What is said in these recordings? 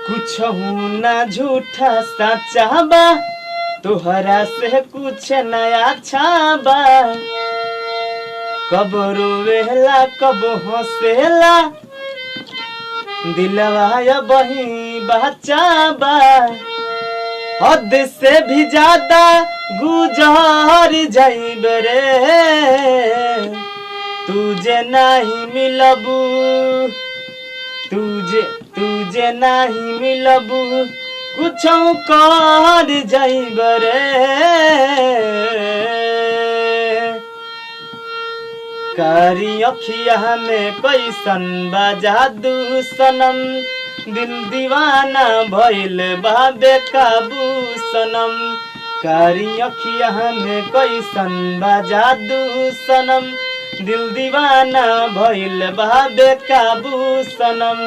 कुछ ना झूठा सच्चा बा, तोहरा से कुछ नया छाबा। कब रोवेला कब हंसेला, दिलवा बही बच्चा बा। हद से भी ज्यादा गुजर जाइब रे, तुझे नहीं मिलबू, तुझे नहीं मिलबू, कुछ कर जाइब रे। कारी अखिया में कैसन बा जादू सनम, दिल दीवाना भइल बा बेकाबू सनम। कारी अखिया में कैसन बा जादू सनम, दिल दीवाना भइल बा बेकाबू सनम।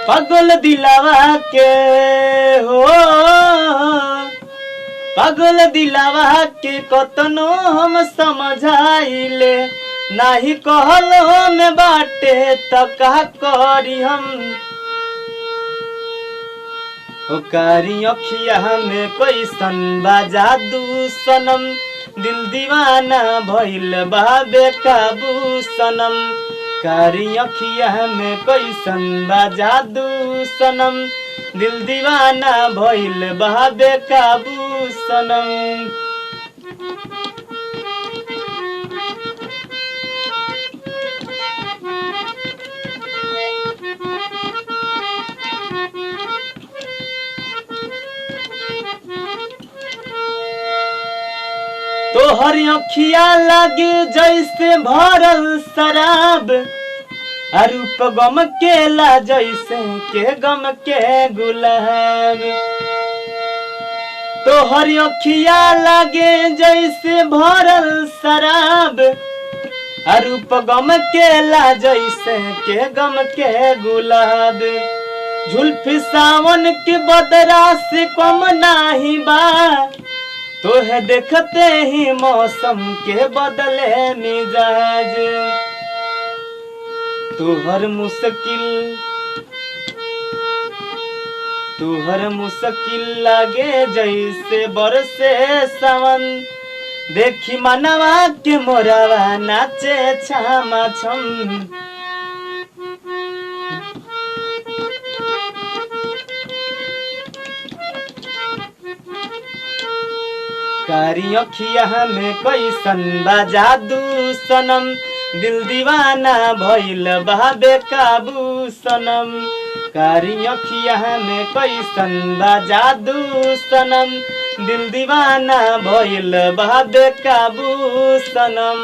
पागल दिलावा के हो, पागल दिलावा के कतनो हम समझाइले, नाही कहलो में बाटे त का करी हम। ओ कारी अखिया में कैसन बा जादू सनम, दिल दीवाना भइल बा बेकाबू सनम। कारी अखिया में कैसन बा जादू सनम, दिल दीवाना भइल बा बेकाबू सनम। तोहर अखिया लागे जैसे भरल शराब, रूप गम केला जैसे के गम के गुलाब। तोहर अखिया लागे जैसे भरल शराब, रूप गम केला जैसे के गम के गुलाब। जुल्फी सावन के बदरा से कम नाही बा, तोहे देखते ही मौसम के बदले मिजाज। तुहर मुश्किल लागे जैसे बरसे सावन, देखी मनवा के मोरवा नाचे छामा छम। कारी अखिया में कैसन बा जादू सनम, दिल दीवाना भइल बा बेकाबू सनम। कारी अखिया में कैसन बा जादू सनम, दिल दीवाना भइल बा बेकाबू सनम।